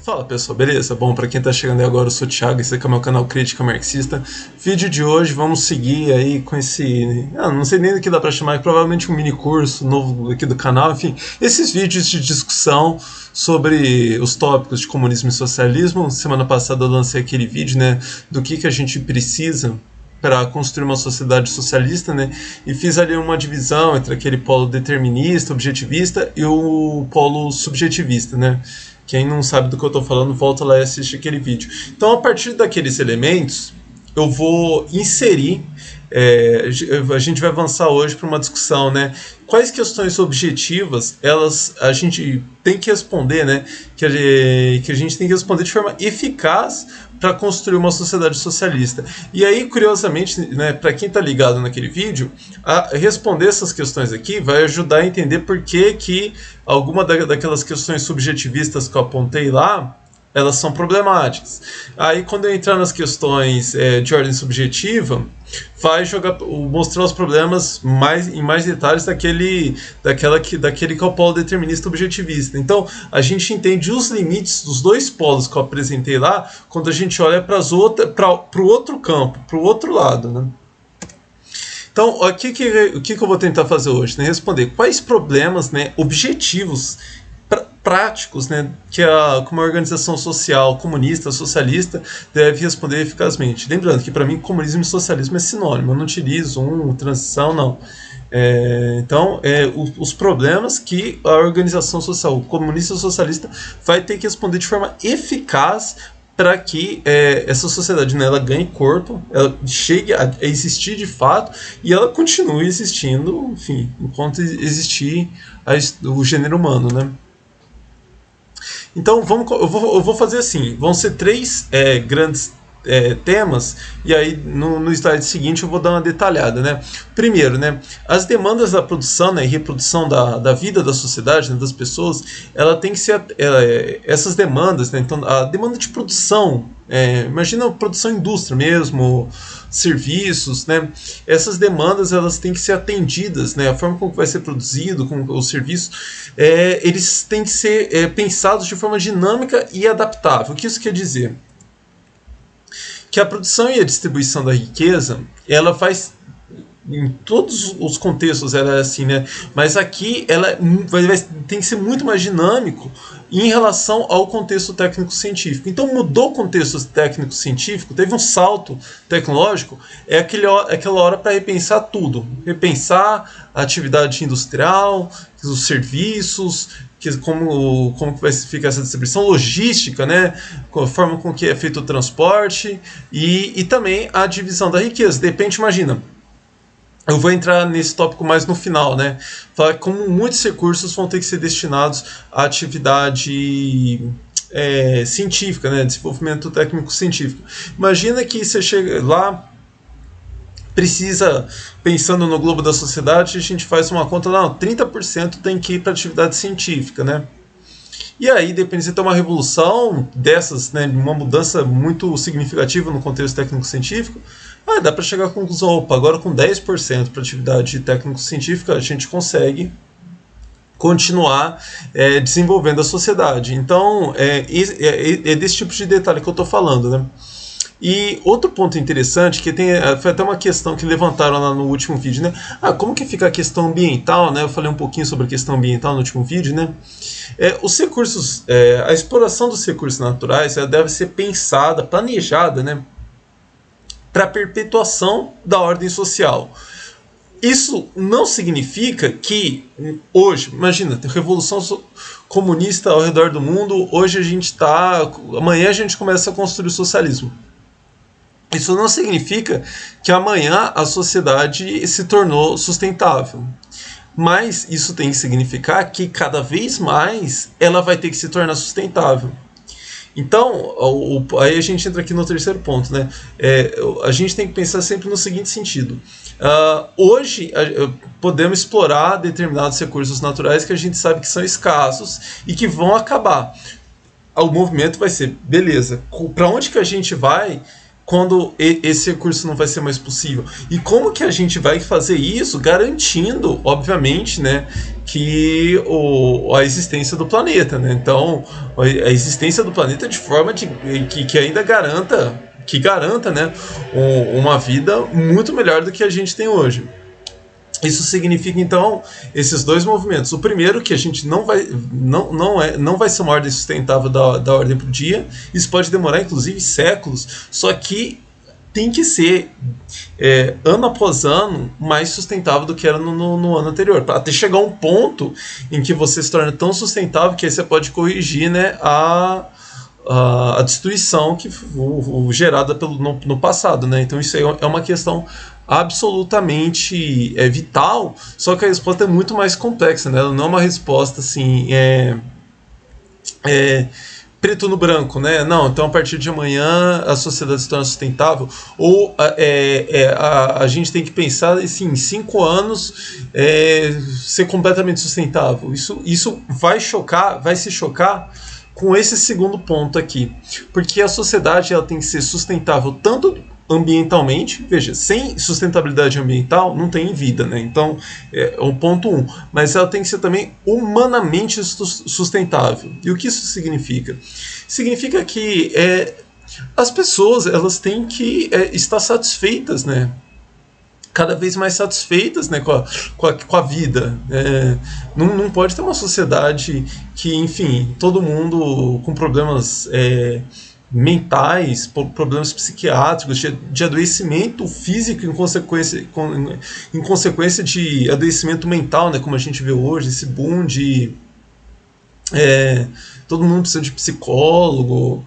Fala pessoal, beleza? Bom, para quem tá chegando aí agora, eu sou o Thiago, esse aqui é o meu canal Crítica Marxista. Vídeo de hoje, vamos seguir aí com esse... não sei nem do que dá pra chamar, provavelmente um mini curso novo aqui do canal, enfim. Esses vídeos de discussão sobre os tópicos de comunismo e socialismo. Semana passada eu lancei aquele vídeo, né, do que a gente precisa para construir uma sociedade socialista, né? E fiz ali uma divisão entre aquele polo determinista, objetivista e o polo subjetivista, né? Quem não sabe do que eu estou falando, volta lá e assiste aquele vídeo. Então, a partir daqueles elementos, eu vou inserir, a gente vai avançar hoje para uma discussão, né? Quais questões objetivas a gente tem que responder, né? Que a gente tem que responder de forma eficaz para construir uma sociedade socialista. E aí, curiosamente, né, para quem está ligado naquele vídeo, responder essas questões aqui vai ajudar a entender por que alguma daquelas questões subjetivistas que eu apontei lá, elas são problemáticas. Aí, quando eu entrar nas questões de ordem subjetiva, vai mostrar os problemas em mais detalhes daquele que é o polo determinista objetivista. Então, a gente entende os limites dos dois polos que eu apresentei lá quando a gente olha para o outro campo, para o outro lado, né? Então, o que eu vou tentar fazer hoje? Né? Responder quais problemas, né, objetivos práticos, né, que uma organização social comunista, socialista, deve responder eficazmente. Lembrando que, para mim, comunismo e socialismo é sinônimo, eu não utilizo transição, não. Então, os problemas que a organização social comunista e socialista vai ter que responder de forma eficaz para que essa sociedade, né, ela ganhe corpo, ela chegue a existir de fato e ela continue existindo, enfim, enquanto existir o gênero humano, né? Então, eu vou fazer assim, vão ser três grandes temas, e aí no slide seguinte eu vou dar uma detalhada, né? Primeiro, né, as demandas da produção, né, e reprodução da vida da sociedade, né, das pessoas, ela tem que ser essas demandas, né, então a demanda de produção, imagina a produção indústria mesmo, serviços, né, essas demandas elas têm que ser atendidas, né, a forma como vai ser produzido, com os serviços, eles têm que ser pensados de forma dinâmica e adaptável. O que isso quer dizer? Que a produção e a distribuição da riqueza, ela faz em todos os contextos, ela é assim, né? Mas aqui ela tem que ser muito mais dinâmico em relação ao contexto técnico-científico. Então mudou o contexto técnico-científico, teve um salto tecnológico, aquela hora para repensar tudo, repensar a atividade industrial, os serviços, como que vai ficar essa distribuição, logística, né, a forma com que é feito o transporte e também a divisão da riqueza. De repente, imagina, eu vou entrar nesse tópico mais no final, né, falar como muitos recursos vão ter que ser destinados à atividade científica, né, desenvolvimento técnico-científico. Imagina que você chega lá, precisa, pensando no globo da sociedade, a gente faz uma conta, não, 30% tem que ir para atividade científica, né? E aí, depende de ter uma revolução dessas, né, uma mudança muito significativa no contexto técnico-científico, dá para chegar à conclusão, opa, agora com 10% para atividade técnico-científica, a gente consegue continuar desenvolvendo a sociedade. Então, é desse tipo de detalhe que eu estou falando, né? E outro ponto interessante, que foi até uma questão que levantaram lá no último vídeo, né? Como que fica a questão ambiental, né? Eu falei um pouquinho sobre a questão ambiental no último vídeo, né? Os recursos, a exploração dos recursos naturais, ela deve ser pensada, planejada, né, para a perpetuação da ordem social. Isso não significa que hoje, imagina, tem revolução comunista ao redor do mundo, amanhã a gente começa a construir o socialismo. Isso não significa que amanhã a sociedade se tornou sustentável. Mas isso tem que significar que cada vez mais ela vai ter que se tornar sustentável. Então, aí a gente entra aqui no terceiro ponto, né? A gente tem que pensar sempre no seguinte sentido. Hoje podemos explorar determinados recursos naturais que a gente sabe que são escassos e que vão acabar. O movimento vai ser, beleza, para onde que a gente vai quando esse recurso não vai ser mais possível? E como que a gente vai fazer isso garantindo, obviamente, né, que a existência do planeta, né? Então, a existência do planeta de forma que ainda garanta, né, uma vida muito melhor do que a gente tem hoje. Isso significa, então, esses dois movimentos. O primeiro, que a gente não vai ser uma ordem sustentável da ordem para o dia. Isso pode demorar, inclusive, séculos. Só que tem que ser, ano após ano, mais sustentável do que era no ano anterior. Até chegar a um ponto em que você se torna tão sustentável que aí você pode corrigir, né, a destruição que gerada no passado, né? Então isso aí é uma questão absolutamente vital, só que a resposta é muito mais complexa, né? Ela não é uma resposta assim, preto no branco, né? Não, então a partir de amanhã a sociedade se torna sustentável, ou a gente tem que pensar assim, em 5 anos ser completamente sustentável. Isso vai se chocar com esse segundo ponto aqui, porque a sociedade ela tem que ser sustentável tanto ambientalmente, veja, sem sustentabilidade ambiental não tem vida, né? Então é o ponto 1, mas ela tem que ser também humanamente sustentável. E o que isso significa? Significa que as pessoas elas têm que estar satisfeitas, né? Cada vez mais satisfeitas, né, com a vida. Não pode ter uma sociedade que, enfim, todo mundo com problemas mentais, problemas psiquiátricos, de adoecimento físico em consequência de adoecimento mental, né, como a gente vê hoje, esse boom de... todo mundo precisa de psicólogo,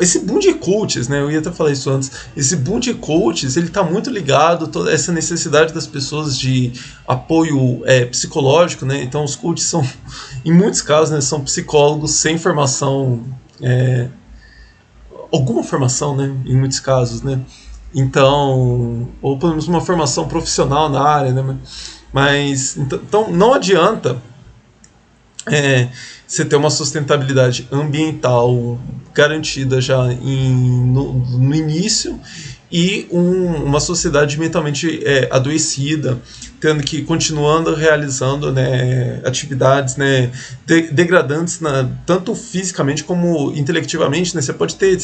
esse boom de coaches, né? Eu ia até falar isso antes. Esse boom de coaches, ele está muito ligado a toda essa necessidade das pessoas de apoio psicológico, né? Então os coaches são, em muitos casos, né, são psicólogos sem formação, alguma formação, né? Em muitos casos, né? Então, ou pelo menos uma formação profissional na área, né? Mas então não adianta você ter uma sustentabilidade ambiental garantida já no início e uma sociedade mentalmente adoecida, tendo que continuando realizando, né, atividades, né, degradantes, tanto fisicamente como intelectivamente, né? Você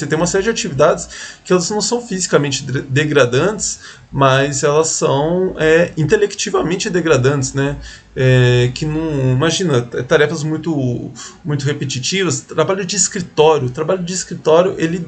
tem uma série de atividades que elas não são fisicamente degradantes, mas elas são intelectivamente degradantes, né? Que não, imagina, tarefas muito repetitivas. Trabalho de escritório, ele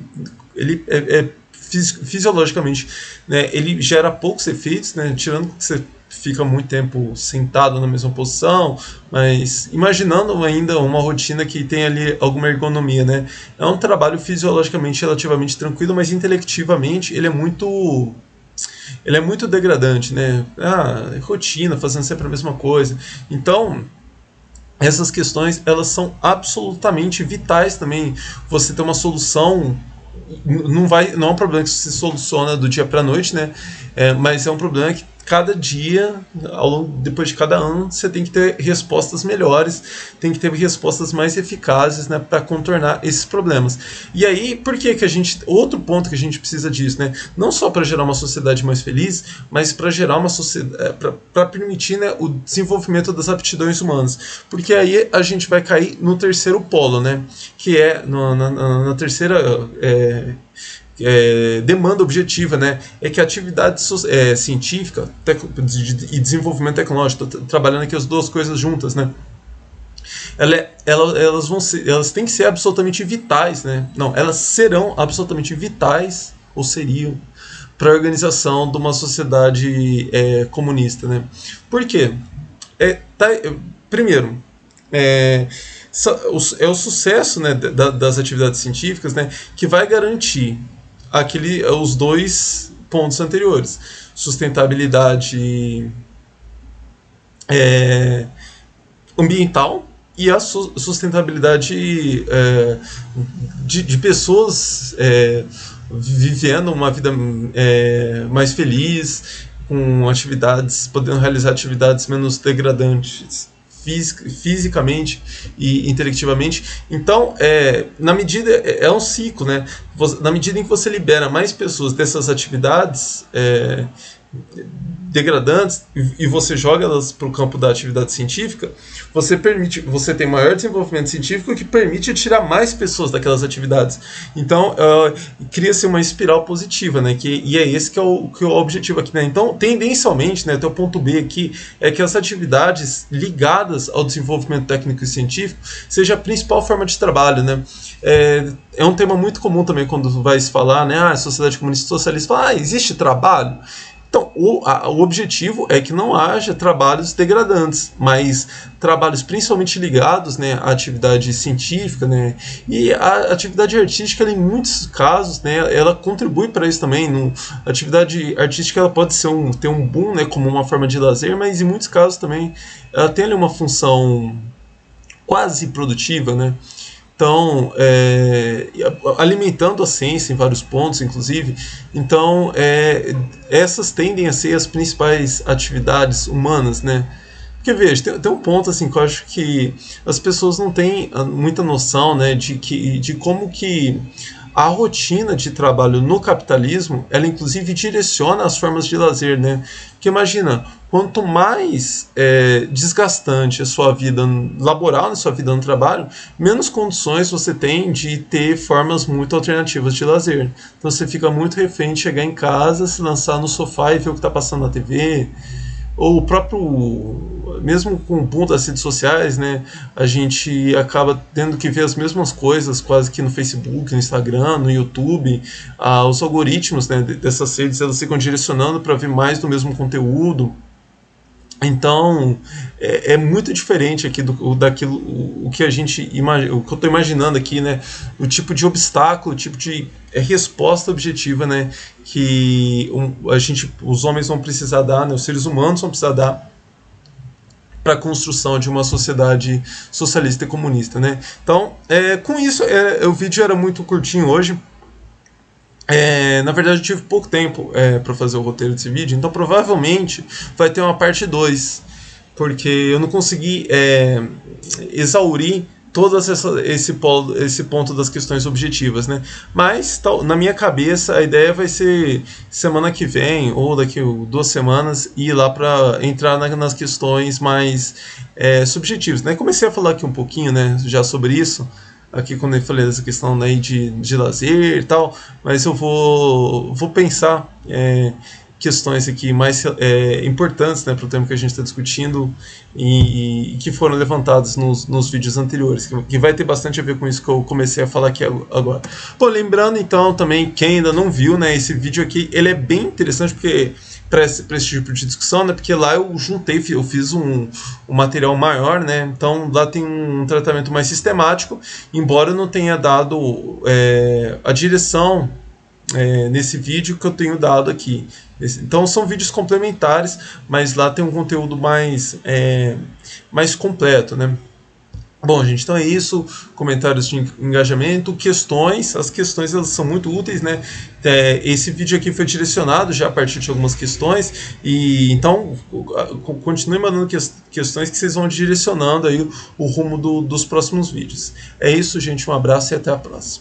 fisiologicamente, né, ele gera poucos efeitos, né, tirando que você fica muito tempo sentado na mesma posição, mas imaginando ainda uma rotina que tem ali alguma ergonomia, né? É um trabalho fisiologicamente relativamente tranquilo, mas intelectivamente ele é muito degradante, né? Rotina, fazendo sempre a mesma coisa. Então, essas questões, elas são absolutamente vitais também. Você ter uma solução, não é um problema que se soluciona do dia para a noite, né? Mas é um problema que cada dia, depois de cada ano, você tem que ter respostas melhores, tem que ter respostas mais eficazes, né, para contornar esses problemas. E aí, por que outro ponto que a gente precisa disso, né? Não só para gerar uma sociedade mais feliz, mas para gerar uma sociedade, para permitir, né, o desenvolvimento das aptidões humanas. Porque aí a gente vai cair no terceiro polo, né? Que é na terceira demanda objetiva, né? É que a atividade científica e desenvolvimento tecnológico, trabalhando aqui as duas coisas juntas, né? Elas têm que ser absolutamente vitais, né? Não, elas serão absolutamente vitais, ou seriam, para a organização de uma sociedade comunista, né? Por quê? Primeiro, é o sucesso, né, das atividades científicas, né, que vai garantir os dois pontos anteriores: sustentabilidade ambiental e a sustentabilidade de pessoas vivendo uma vida mais feliz, com podendo realizar atividades menos degradantes fisicamente e intelectivamente. Então, na medida, um ciclo, né? Na medida em que você libera mais pessoas dessas atividades degradantes e você joga elas para o campo da atividade científica, você tem maior desenvolvimento científico que permite tirar mais pessoas daquelas atividades. Então, cria-se uma espiral positiva, né? E é esse que é o objetivo aqui, né? Então, tendencialmente, né, até o ponto B aqui é que as atividades ligadas ao desenvolvimento técnico e científico seja a principal forma de trabalho, né? É um tema muito comum também quando vai se falar, né? A sociedade comunista socialista fala, existe trabalho? Então, o objetivo é que não haja trabalhos degradantes, mas trabalhos principalmente ligados, né, à atividade científica, né, e a atividade artística, ela, em muitos casos, né, ela contribui para isso também. A atividade artística ela pode ter um boom, né, como uma forma de lazer, mas em muitos casos também ela tem ali uma função quase produtiva, né? Então, alimentando a ciência em vários pontos, inclusive. Então, essas tendem a ser as principais atividades humanas, né? Porque, veja, tem um ponto assim que eu acho que as pessoas não têm muita noção, né, de como que a rotina de trabalho no capitalismo, ela inclusive direciona as formas de lazer, né? Porque imagina, quanto mais desgastante a sua vida laboral, a sua vida no trabalho, menos condições você tem de ter formas muito alternativas de lazer. Então você fica muito refém de chegar em casa, se lançar no sofá e ver o que está passando na TV, ou o próprio, mesmo com o boom das redes sociais, né, a gente acaba tendo que ver as mesmas coisas quase que no Facebook, no Instagram, no YouTube. Os algoritmos, né, dessas redes, elas ficam direcionando para ver mais do mesmo conteúdo. Então, é muito diferente aqui daquilo, o que a gente imagina, o que eu estou imaginando aqui, né? O tipo de obstáculo, o tipo de resposta objetiva, né? Que os homens vão precisar dar, né? Os seres humanos vão precisar dar para a construção de uma sociedade socialista e comunista, né? Então, com isso, o vídeo era muito curtinho hoje. Na verdade eu tive pouco tempo para fazer o roteiro desse vídeo, então provavelmente vai ter uma parte 2, porque eu não consegui exaurir todo esse ponto das questões objetivas, né? Mas na minha cabeça a ideia vai ser semana que vem ou daqui 2 semanas ir lá para entrar nas questões mais subjetivas, né? Comecei a falar aqui um pouquinho, né, já sobre isso aqui quando eu falei dessa questão, né, de lazer e tal, mas eu vou pensar questões aqui mais importantes, né, para o tema que a gente está discutindo e que foram levantados nos vídeos anteriores, que vai ter bastante a ver com isso que eu comecei a falar aqui agora. Bom, lembrando então também, quem ainda não viu, né, esse vídeo aqui, ele é bem interessante porque para esse tipo de discussão, né? Porque lá eu fiz um material maior, né? Então lá tem um tratamento mais sistemático, embora eu não tenha dado a direção nesse vídeo que eu tenho dado aqui. Então são vídeos complementares, mas lá tem um conteúdo mais completo, né? Bom, gente, então é isso. Comentários de engajamento, questões. As questões elas são muito úteis, né? Esse vídeo aqui foi direcionado já a partir de algumas questões. E então continue mandando questões que vocês vão direcionando aí o rumo dos próximos vídeos. É isso, gente. Um abraço e até a próxima.